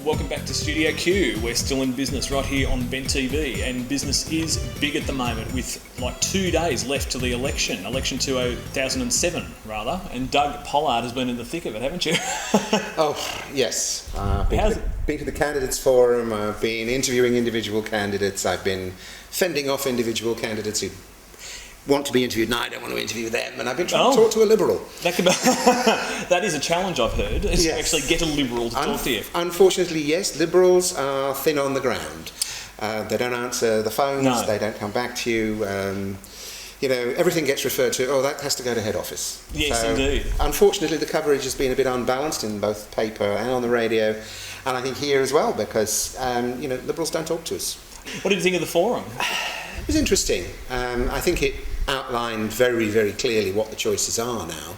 Welcome back to Studio Q. We're still in business right here on Bent TV, and business is big at the moment with like 2 days left to the election 2007 rather, and Doug Pollard has been in the thick of it, haven't you? Oh, yes. Been to the candidates forum, I've been interviewing individual candidates, I've been fending off individual candidates who want to be interviewed, no, I don't want to interview them, and I've been trying to talk to a Liberal. That is a challenge, I've heard, is to actually get a Liberal to talk to you. Unfortunately, yes, Liberals are thin on the ground. They don't answer the phones, they don't come back to you. Everything gets referred to, that has to go to head office. Yes, indeed. Unfortunately, the coverage has been a bit unbalanced in both paper and on the radio, and I think here as well, because, Liberals don't talk to us. What did you think of the forum? It was interesting. I think it outlined very, very clearly what the choices are now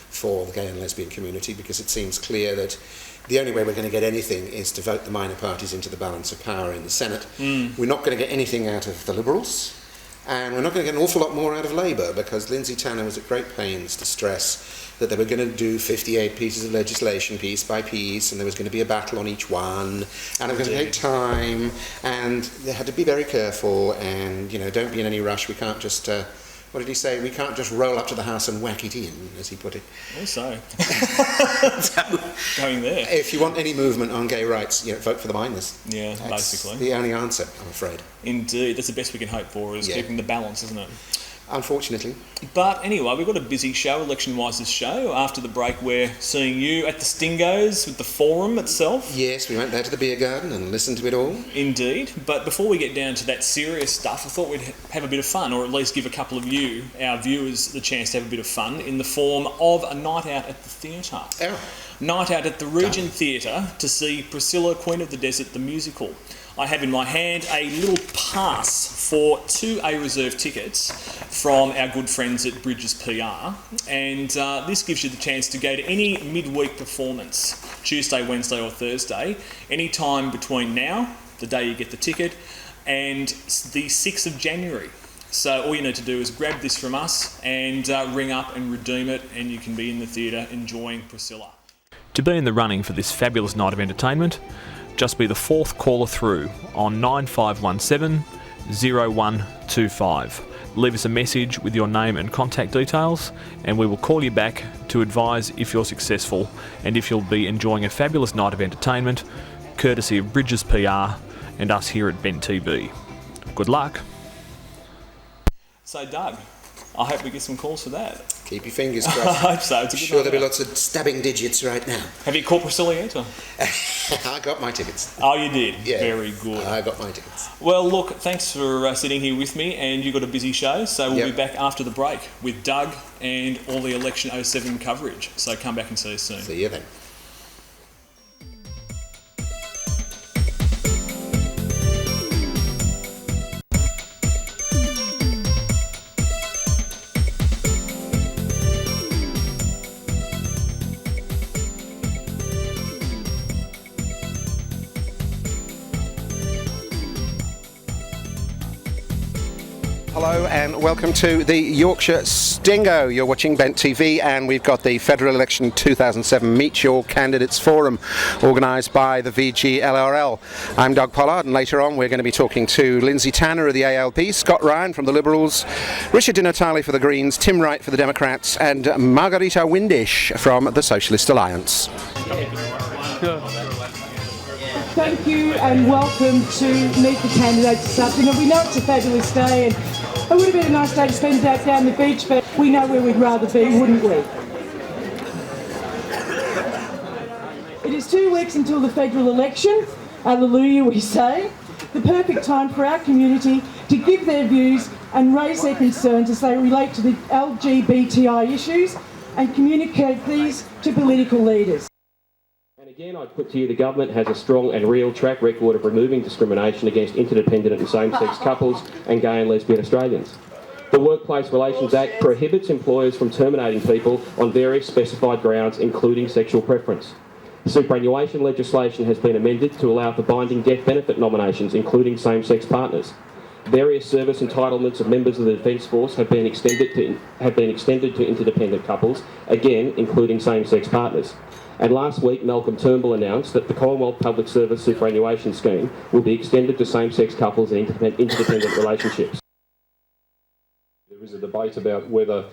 for the gay and lesbian community, because it seems clear that the only way we're going to get anything is to vote the minor parties into the balance of power in the Senate. We're not going to get anything out of the Liberals, and we're not going to get an awful lot more out of Labour, because Lindsay Tanner was at great pains to stress that they were going to do 58 pieces of legislation piece by piece, and there was going to be a battle on each one, and it was going to take time, and they had to be very careful, and don't be in any rush. We can't just what did he say? We can't just roll up to the house and whack it in, as he put it. Also, going there. If you want any movement on gay rights, vote for the minors. Yeah, That's basically the only answer, I'm afraid. Indeed, that's the best we can hope for, is keeping the balance, isn't it? Unfortunately. But anyway, we've got a busy show, election-wise, this show. After the break, we're seeing you at the Stingos with the forum itself. Yes, we went there to the beer garden and listened to it all. Indeed. But before we get down to that serious stuff, I thought we'd have a bit of fun, or at least give a couple of you, our viewers, the chance to have a bit of fun in the form of a night out at the theatre. Oh. Night out at the Regent Theatre to see Priscilla, Queen of the Desert, the musical. I have in my hand a little pass for 2 A-reserve tickets from our good friends at Bridges PR, and this gives you the chance to go to any midweek performance, Tuesday, Wednesday or Thursday, any time between now, the day you get the ticket, and the 6th of January. So all you need to do is grab this from us and ring up and redeem it, and you can be in the theatre enjoying Priscilla. To be in the running for this fabulous night of entertainment, just be the 4th caller through on 9517 0125. Leave us a message with your name and contact details, and we will call you back to advise if you're successful and if you'll be enjoying a fabulous night of entertainment, courtesy of Bridges PR and us here at Bent TV. Good luck. So Doug, I hope we get some calls for that. Keep your fingers crossed. I hope so. It's a good sure there'll be lots of stabbing digits right now. Have you caught Priscilla yet? Or? I got my tickets. Oh, you did? Yeah. Very good. I got my tickets. Well, look, thanks for sitting here with me, and you've got a busy show, so we'll be back after the break with Doug and all the Election 07 coverage. So come back and see us soon. See you then. Hello and welcome to the Yorkshire Stingo. You're watching Bent TV, and we've got the Federal Election 2007 Meet Your Candidates Forum organised by the VGLRL. I'm Doug Pollard, and later on we're going to be talking to Lindsay Tanner of the ALP, Scott Ryan from the Liberals, Richard Di Natale for the Greens, Tim Wright for the Democrats, and Margarita Windish from the Socialist Alliance. Thank you and welcome to Meet the Candidates this afternoon. We know it's a fabulous day, and it would have been a nice day to spend that down the beach, but we know where we'd rather be, wouldn't we? It is 2 weeks until the federal election. Hallelujah, we say. The perfect time for our community to give their views and raise their concerns as they relate to the LGBTI issues and communicate these to political leaders. And again, I put to you the government has a strong and real track record of removing discrimination against interdependent and same-sex couples and gay and lesbian Australians. The Workplace Relations Act prohibits employers from terminating people on various specified grounds, including sexual preference. Superannuation legislation has been amended to allow for binding death benefit nominations, including same-sex partners. Various service entitlements of members of the Defence Force have been extended to interdependent couples, again including same-sex partners. And last week, Malcolm Turnbull announced that the Commonwealth Public Service Superannuation Scheme will be extended to same-sex couples and interdependent relationships. There is a debate about whether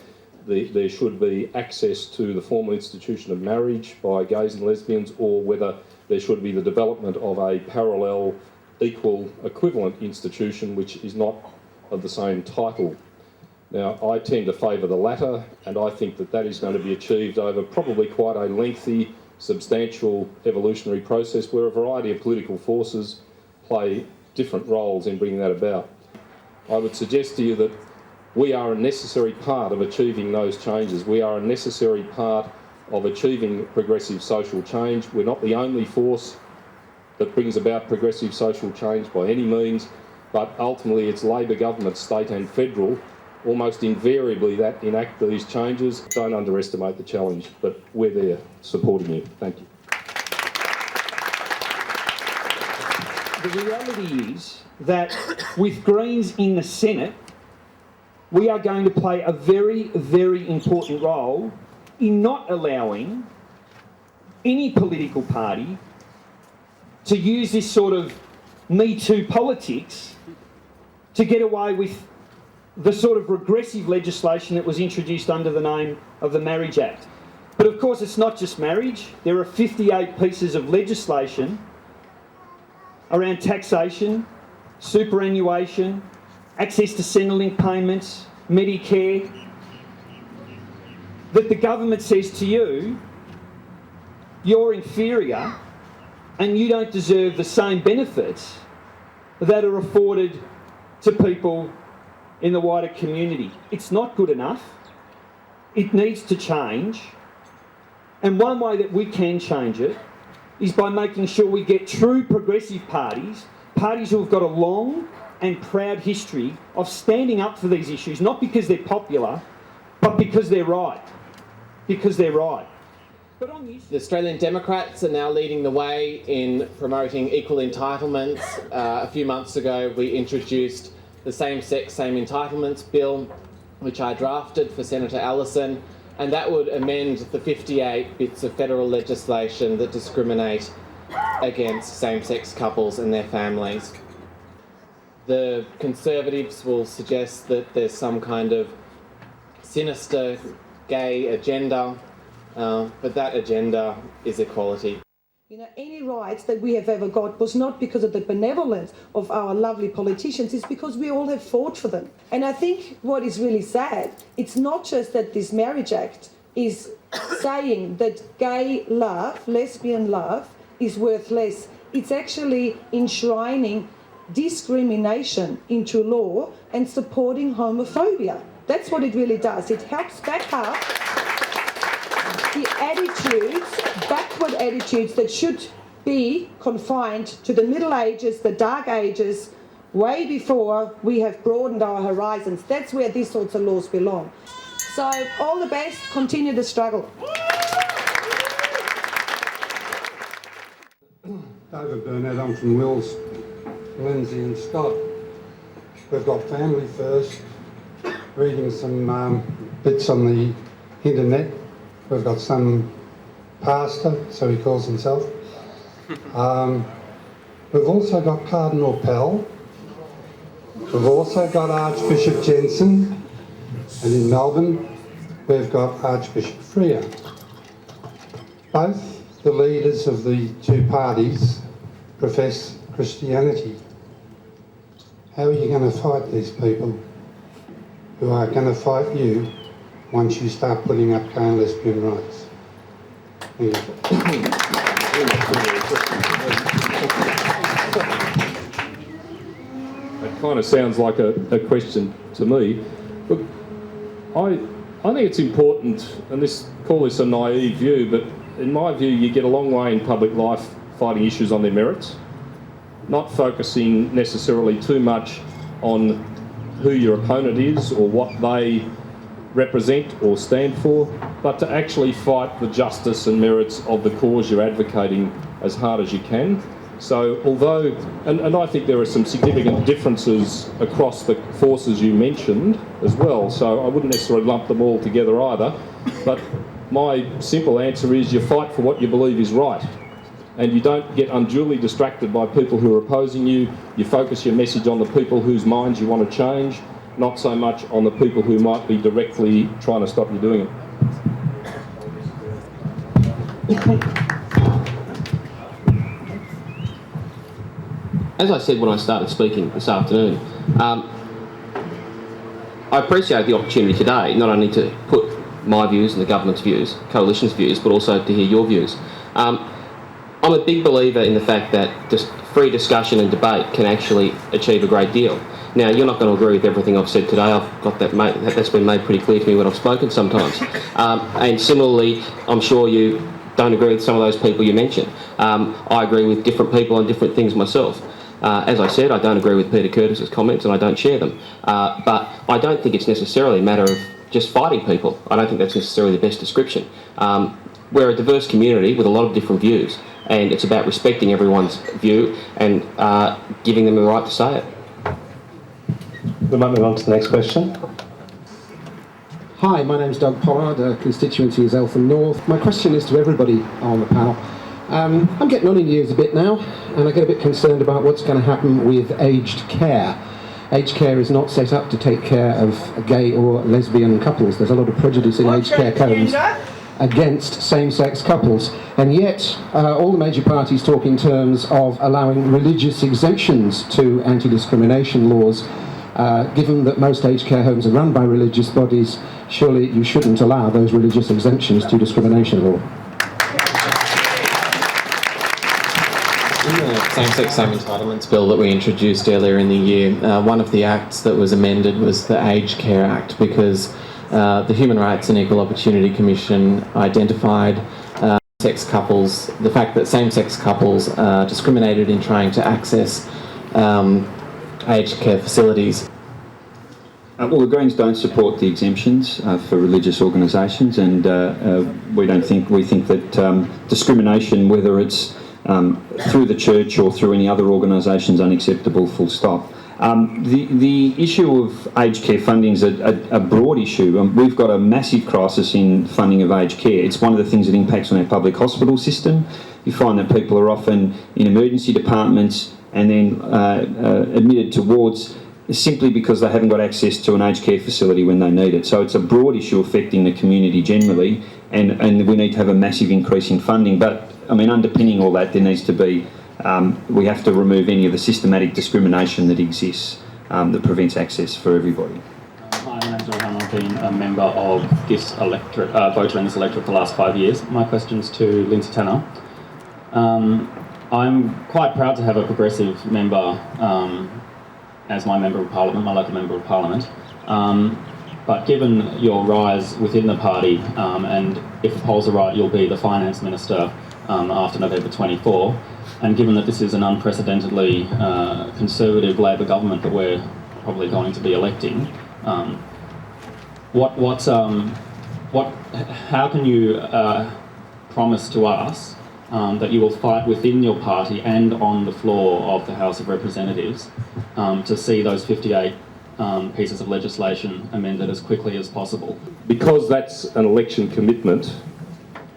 there should be access to the formal institution of marriage by gays and lesbians, or whether there should be the development of a parallel, equal, equivalent institution which is not of the same title. Now, I tend to favour the latter, and I think that is going to be achieved over probably quite a lengthy, substantial evolutionary process where a variety of political forces play different roles in bringing that about. I would suggest to you that we are a necessary part of achieving those changes. We are a necessary part of achieving progressive social change. We're not the only force that brings about progressive social change by any means, but ultimately it's Labor government, state and federal, almost invariably that enact these changes. Don't underestimate the challenge, but we're there supporting you. Thank you. The reality is that with Greens in the Senate, we are going to play a very, very important role in not allowing any political party to use this sort of Me Too politics to get away with the sort of regressive legislation that was introduced under the name of the Marriage Act. But of course it's not just marriage. There are 58 pieces of legislation around taxation, superannuation, access to Centrelink payments, Medicare, that the government says to you, you're inferior and you don't deserve the same benefits that are afforded to people in the wider community. It's not good enough. It needs to change. And one way that we can change it is by making sure we get true progressive parties, parties who have got a long and proud history of standing up for these issues, not because they're popular, but because they're right. Because they're right. But on this, the Australian Democrats are now leading the way in promoting equal entitlements. A few months ago, we introduced the Same-Sex, Same Entitlements Bill, which I drafted for Senator Allison, and that would amend the 58 bits of federal legislation that discriminate against same-sex couples and their families. The Conservatives will suggest that there's some kind of sinister gay agenda, but that agenda is equality. You know, any rights that we have ever got was not because of the benevolence of our lovely politicians, it's because we all have fought for them. And I think what is really sad, it's not just that this Marriage Act is saying that gay love, lesbian love, is worth less. It's actually enshrining discrimination into law and supporting homophobia. That's what it really does. It helps back up the attitudes, backward attitudes that should be confined to the Middle Ages, the Dark Ages, way before we have broadened our horizons. That's where these sorts of laws belong. So all the best, continue the struggle. David Burnett, I'm from Wills, Lindsay and Scott. We've got Family First, reading some bits on the internet. We've got some pastor, so he calls himself. We've also got Cardinal Pell. We've also got Archbishop Jensen. And in Melbourne, we've got Archbishop Freer. Both the leaders of the two parties profess Christianity. How are you going to fight these people who are going to fight you once you start putting up gay and lesbian rights? Thank you. kind of sounds like a question to me. Look, I think it's important, and call this a naive view, but in my view, you get a long way in public life fighting issues on their merits, not focusing necessarily too much on who your opponent is or what they represent or stand for, but to actually fight the justice and merits of the cause you're advocating as hard as you can. So although, and I think there are some significant differences across the forces you mentioned as well, so I wouldn't necessarily lump them all together either, but my simple answer is you fight for what you believe is right, and you don't get unduly distracted by people who are opposing you. You focus your message on the people whose minds you want to change, not so much on the people who might be directly trying to stop you doing it. As I said when I started speaking this afternoon, I appreciate the opportunity today not only to put my views and the government's views, coalition's views, but also to hear your views. I'm a big believer in the fact that just free discussion and debate can actually achieve a great deal. Now, you're not going to agree with everything I've said today. I've got that's been made pretty clear to me when I've spoken sometimes. And similarly, I'm sure you don't agree with some of those people you mentioned. I agree with different people on different things myself. As I said, I don't agree with Peter Curtis's comments and I don't share them. But I don't think it's necessarily a matter of just fighting people. I don't think that's necessarily the best description. We're a diverse community with a lot of different views, and it's about respecting everyone's view and giving them the right to say it. We might move on to the next question. Hi, my name's Doug Pollard, constituency is Eltham North. My question is to everybody on the panel. I'm getting on in years a bit now, and I get a bit concerned about what's going to happen with aged care. Aged care is not set up to take care of gay or lesbian couples. There's a lot of prejudice in aged care codes against same-sex couples, and yet all the major parties talk in terms of allowing religious exemptions to anti-discrimination laws. Given that most aged care homes are run by religious bodies, surely you shouldn't allow those religious exemptions to discrimination law. In the same-sex, same entitlements bill that we introduced earlier in the year, one of the acts that was amended was the Aged Care Act, because the Human Rights and Equal Opportunity Commission identified sex couples, the fact that same-sex couples are discriminated in trying to access aged care facilities. Well, the Greens don't support the exemptions for religious organisations, and we think that discrimination, whether it's through the church or through any other organisation, is unacceptable, full stop. The issue of aged care funding is a broad issue. We've got a massive crisis in funding of aged care. It's one of the things that impacts on our public hospital system. You find that people are often in emergency departments and then admitted to wards simply because they haven't got access to an aged care facility when they need it. So it's a broad issue affecting the community generally, and we need to have a massive increase in funding. But, I mean, underpinning all that, there needs to be, we have to remove any of the systematic discrimination that exists that prevents access for everybody. Hi, my name's Rohan. I've been a member of this electorate, voter in this electorate for the last 5 years. My question's to Lindsay Tanner. I'm quite proud to have a progressive member as my Member of Parliament, my local Member of Parliament. But given your rise within the party, and if the polls are right, you'll be the Finance Minister after November 24, and given that this is an unprecedentedly Conservative Labor government that we're probably going to be electing, how can you promise to us that you will fight within your party and on the floor of the House of Representatives to see those 58 pieces of legislation amended as quickly as possible? Because that's an election commitment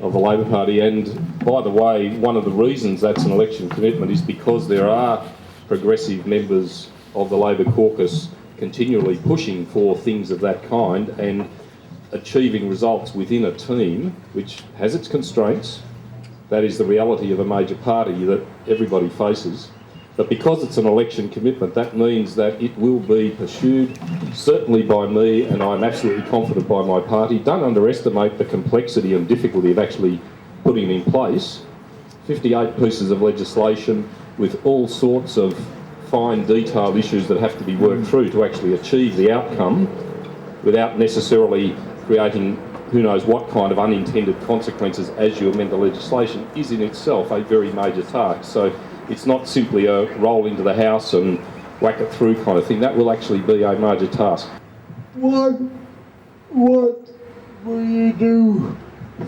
of the Labor Party, and by the way, one of the reasons that's an election commitment is because there are progressive members of the Labor caucus continually pushing for things of that kind and achieving results within a team which has its constraints. That is the reality of a major party that everybody faces. But because it's an election commitment, that means that it will be pursued, certainly by me, and I'm absolutely confident by my party. Don't underestimate the complexity and difficulty of actually putting it in place. 58 pieces of legislation with all sorts of fine detailed issues that have to be worked through to actually achieve the outcome without necessarily creating who knows what kind of unintended consequences as you amend the legislation is in itself a very major task. So it's not simply a roll into the House and whack it through kind of thing. That will actually be a major task. What will you do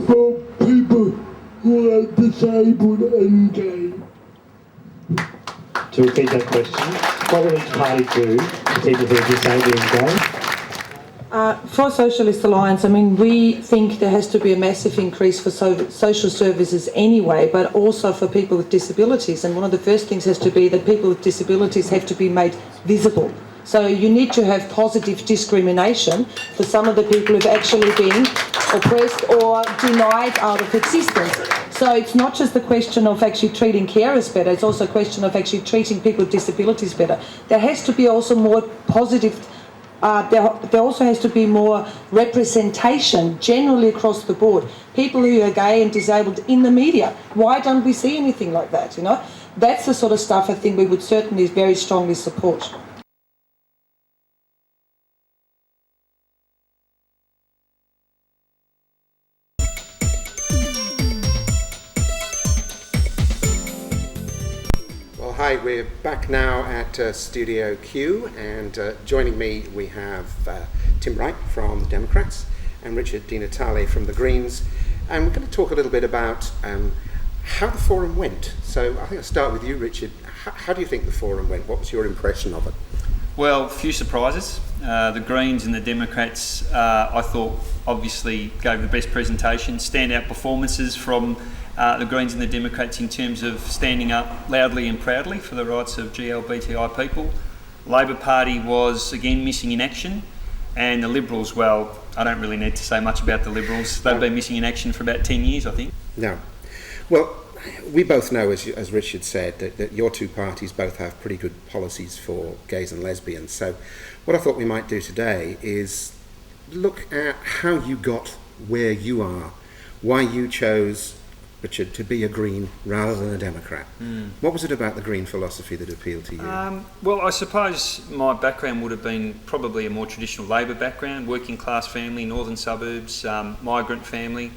for people who are disabled and gay? To repeat that question, what will each party do for people who are disabled and gay? For Socialist Alliance, I mean, we think there has to be a massive increase for social services anyway, but also for people with disabilities. And one of the first things has to be that people with disabilities have to be made visible. So you need to have positive discrimination for some of the people who've actually been oppressed or denied out of existence. So it's not just the question of actually treating carers better, it's also a question of actually treating people with disabilities better. There has to be also more positive there also has to be more representation generally across the board. People who are gay and disabled in the media. Why don't we see anything like that, you know? That's the sort of stuff I think we would certainly very strongly support. Hi, we're back now at Studio Q, and joining me we have Tim Wright from the Democrats and Richard Di Natale from the Greens, and we're going to talk a little bit about how the forum went. So I think I'll start with you, Richard. How do you think the forum went? What was your impression of it? Well, few surprises. The Greens and the Democrats, I thought, obviously gave the best presentation, standout performances from the Greens and the Democrats in terms of standing up loudly and proudly for the rights of GLBTI people. Labor Party was again missing in action, and the Liberals, well, I don't really need to say much about the Liberals. They've been missing in action for about 10 years, I think. No. Well, we both know, as Richard said, that your two parties both have pretty good policies for gays and lesbians. So what I thought we might do today is look at how you got where you are, why you chose, Richard, to be a Green rather than a Democrat. What was it about the Green philosophy that appealed to you? Well, I suppose my background would have been probably a more traditional Labor background, working class family, northern suburbs, migrant family.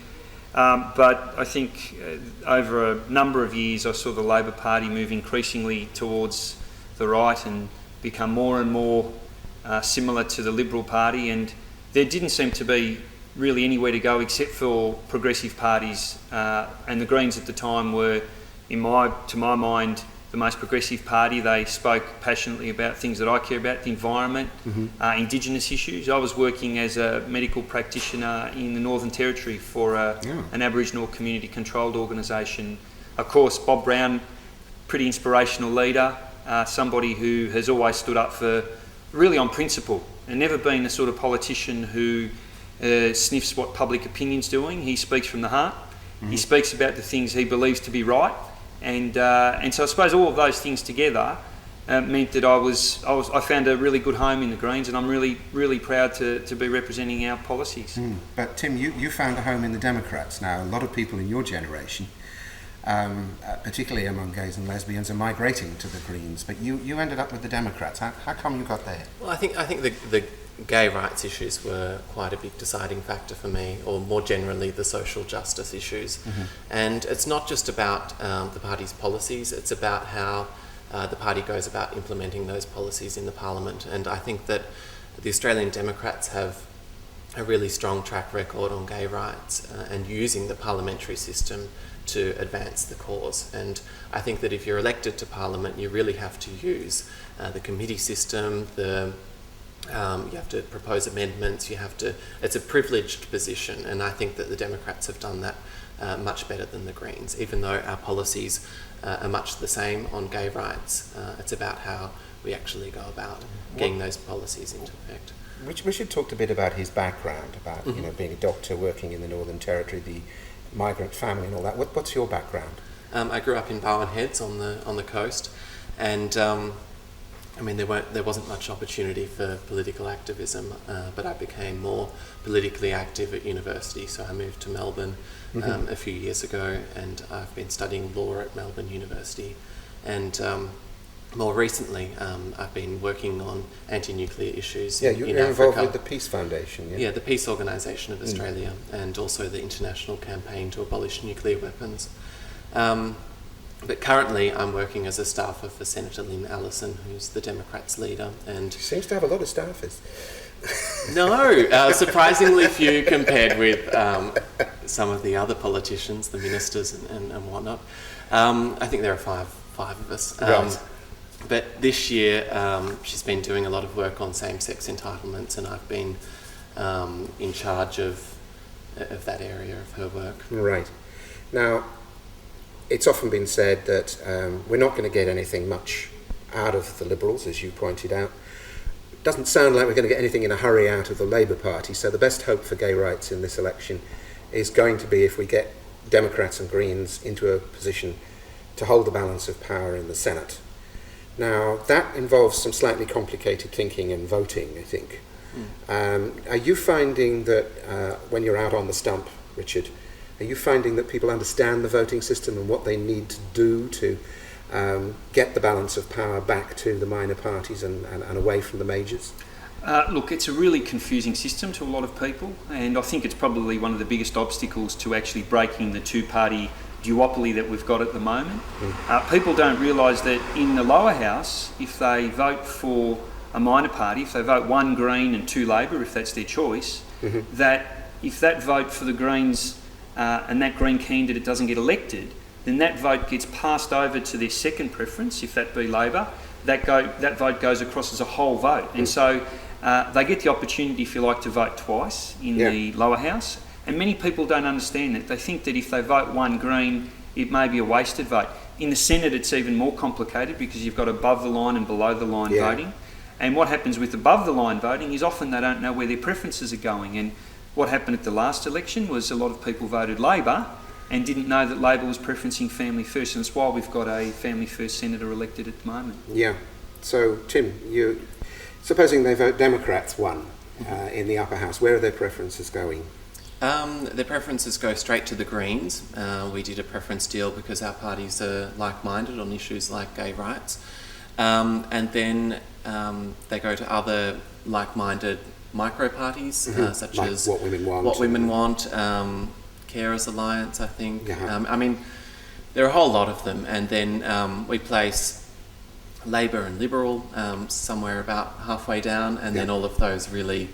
But I think over a number of years I saw the Labor Party move increasingly towards the right and become more and more similar to the Liberal Party, and there didn't seem to be really anywhere to go except for progressive parties, and the Greens at the time were, to my mind, the most progressive party. They spoke passionately about things that I care about, the environment, Indigenous issues. I was working as a medical practitioner in the Northern Territory for an Aboriginal community controlled organisation. Of course, Bob Brown, pretty inspirational leader, somebody who has always stood up for, really on principle, and never been the sort of politician who sniffs what public opinion's doing. He speaks from the heart. He speaks about the things he believes to be right, and so I suppose all of those things together meant that I found a really good home in the Greens, and I'm really proud to be representing our policies. But Tim, you found a home in the Democrats. Now, a lot of people in your generation, particularly among gays and lesbians, are migrating to the Greens, but you ended up with the Democrats. How come you got there? Well, I think the gay rights issues were quite a big deciding factor for me, or more generally the social justice issues. And it's not just about the party's policies, it's about how the party goes about implementing those policies in the Parliament. And I think that the Australian Democrats have a really strong track record on gay rights and using the parliamentary system to advance the cause. And I think that if you're elected to Parliament, you really have to use the committee system, you have to propose amendments, it's a privileged position, and I think that the Democrats have done that much better than the Greens. Even though our policies are much the same on gay rights, it's about how we actually go about getting those policies into effect. Richard talked a bit about his background, about being a doctor, working in the Northern Territory, the migrant family and all that. What's your background? I grew up in Barwon Heads on the coast, and I mean, there wasn't much opportunity for political activism, but I became more politically active at university. So I moved to Melbourne a few years ago, and I've been studying law at Melbourne University. And more recently, I've been working on anti-nuclear issues Yeah, in you're Africa. involved with the Peace Foundation, yeah? Yeah, the Peace Organisation of Australia, and also the International Campaign to Abolish Nuclear Weapons. But currently I'm working as a staffer for Senator Lynn Allison, who's the Democrats' leader. And She seems to have a lot of staffers. No, surprisingly few compared with some of the other politicians, the ministers and whatnot. I think there are five of us. Right. But this year she's been doing a lot of work on same-sex entitlements, and I've been in charge of that area of her work. Right. Now, it's often been said that we're not going to get anything much out of the Liberals, as you pointed out. It doesn't sound like we're going to get anything in a hurry out of the Labour Party, so the best hope for gay rights in this election is going to be if we get Democrats and Greens into a position to hold the balance of power in the Senate. Now, that involves some slightly complicated thinking and voting, I think. Are you finding that when you're out on the stump, Richard, are you finding that people understand the voting system and what they need to do to get the balance of power back to the minor parties and away from the majors? Look, it's a really confusing system to a lot of people, and I think it's probably one of the biggest obstacles to actually breaking the two-party duopoly that we've got at the moment. People don't realise that in the lower house, if they vote for a minor party, if they vote one Green and two Labor, if that's their choice, that if that vote for the Greens and that Green candidate doesn't get elected, then that vote gets passed over to their second preference, if that be Labor. That vote goes across as a whole vote. And so they get the opportunity, if you like, to vote twice in the lower house. And many people don't understand that. They think that if they vote one Green, it may be a wasted vote. In the Senate, it's even more complicated because you've got above the line and below the line voting. And what happens with above the line voting is often they don't know where their preferences are going. And what happened at the last election was a lot of people voted Labor and didn't know that Labor was preferencing family first. And that's why we've got a family first senator elected at the moment. Yeah. So, Tim, supposing they vote Democrats won in the upper house, where are their preferences going? Their preferences go straight to the Greens. We did a preference deal because our parties are like-minded on issues like gay rights. And then they go to other like-minded micro-parties, such like as What Women Want. What Women Want, Carers Alliance, I think. I mean, there are a whole lot of them. And then we place Labor and Liberal somewhere about halfway down, and then all of those really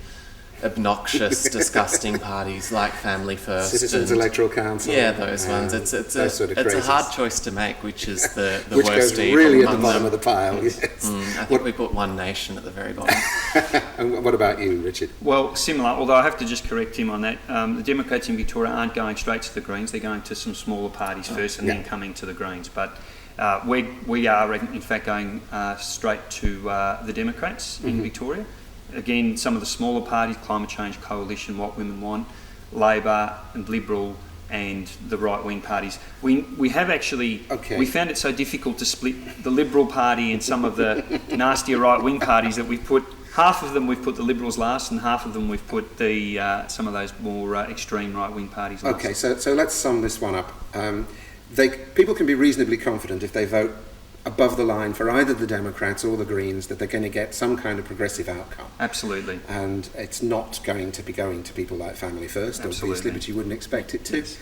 obnoxious, disgusting parties like Family First, Citizens Electoral Council. Yeah, those ones. It's a hard choice to make, which is the which worst goes evil really at the among bottom them. of the pile. Yes. I think we put One Nation at the very bottom. And what about you, Richard? Well, similar, although I have to just correct him on that. The Democrats in Victoria aren't going straight to the Greens. They're going to some smaller parties first and then coming to the Greens. But we are, in fact, going straight to the Democrats in Victoria. Again, some of the smaller parties, Climate Change Coalition, What Women Want, Labor and Liberal, and the right-wing parties. We have actually, we found it so difficult to split the Liberal Party and some of the nastier right-wing parties that we've put, half of them we've put the Liberals last and half of them we've put the some of those more extreme right-wing parties last. Okay, so let's sum this one up. People can be reasonably confident if they vote above the line for either the Democrats or the Greens that they're going to get some kind of progressive outcome. Absolutely. And it's not going to be going to people like Family First, obviously, but you wouldn't expect it to. Yes.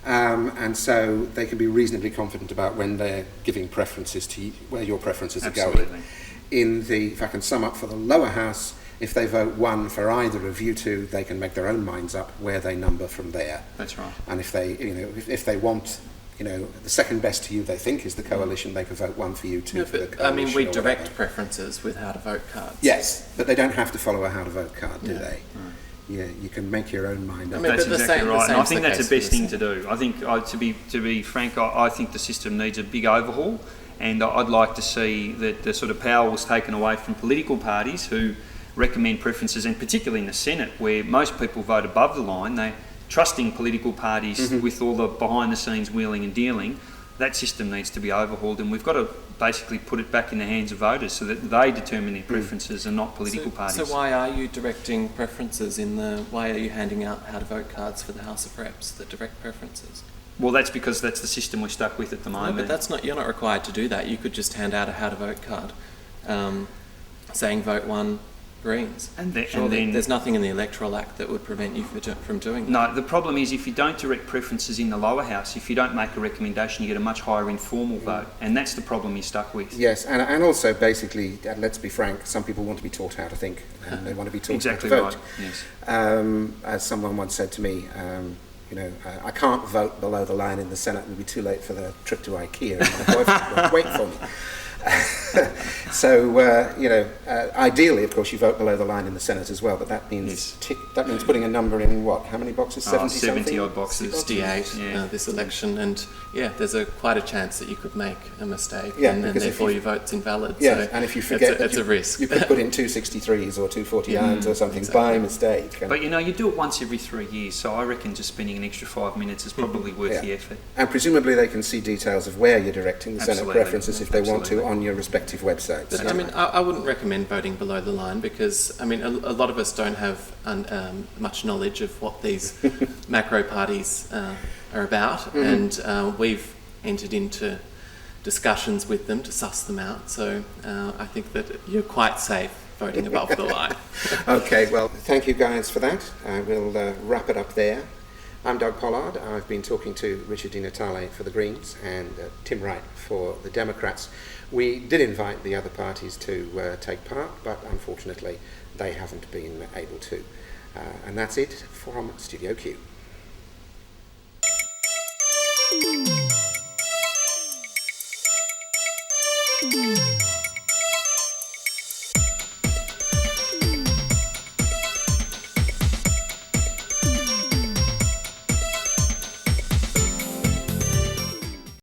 And so they can be reasonably confident about when they're giving preferences to where your preferences are going. If I can sum up for the lower house, if they vote one for either of you two, they can make their own minds up where they number from there. That's right. And if they, if they want, the second best to you they think is the coalition, they could vote one for you, two for the coalition. I mean, we direct preferences with how to vote cards. Yes, but they don't have to follow a how to vote card, do they? Yeah, you can make your own mind up. That's exactly right, and I think that's the best thing to do. I think, to be frank, I think the system needs a big overhaul, and I'd like to see that the sort of power was taken away from political parties who recommend preferences, and particularly in the Senate, where most people vote above the line. They trusting political parties with all the behind-the-scenes wheeling and dealing. That system needs to be overhauled, and we've got to basically put it back in the hands of voters so that they determine their preferences and not political parties. So why are you directing preferences why are you handing out how to vote cards for the House of Reps, the direct preferences? Well, that's because that's the system we're stuck with at the moment. No, but that's not. You're not required to do that. You could just hand out a how to vote card, saying vote 1 Greens. And then there's nothing in the Electoral Act that would prevent you from doing that. No, the problem is if you don't direct preferences in the lower house, if you don't make a recommendation, you get a much higher informal vote, and that's the problem you're stuck with. Yes, and also basically, let's be frank, some people want to be taught how to think, and they want to be taught exactly how to vote. Right. Yes. As someone once said to me, I can't vote below the line in the Senate. It will be too late for the trip to IKEA, and my boyfriend won't wait for me. So, ideally, of course, you vote below the line in the Senate as well, but that means that means putting a number in what? How many boxes? 70 odd boxes. 68 this election, and there's quite a chance that you could make a mistake, and therefore your vote's invalid. Yeah, so and if you forget, it's a risk. You could put in 263s or 249s or something by mistake. But you do it once every 3 years, so I reckon just spending an extra 5 minutes is probably worth the effort. And presumably they can see details of where you're directing the Senate preferences if they want to on your respective websites. But I wouldn't recommend voting below the line because a lot of us don't have much knowledge of what these macro parties are about, and we've entered into discussions with them to suss them out. So I think that you're quite safe voting above the line. Okay, well, thank you guys for that. We'll wrap it up there. I'm Doug Pollard. I've been talking to Richard Di Natale for the Greens and Tim Wright for the Democrats. We did invite the other parties to take part, but unfortunately they haven't been able to. And that's it from Studio Q. Mm-hmm.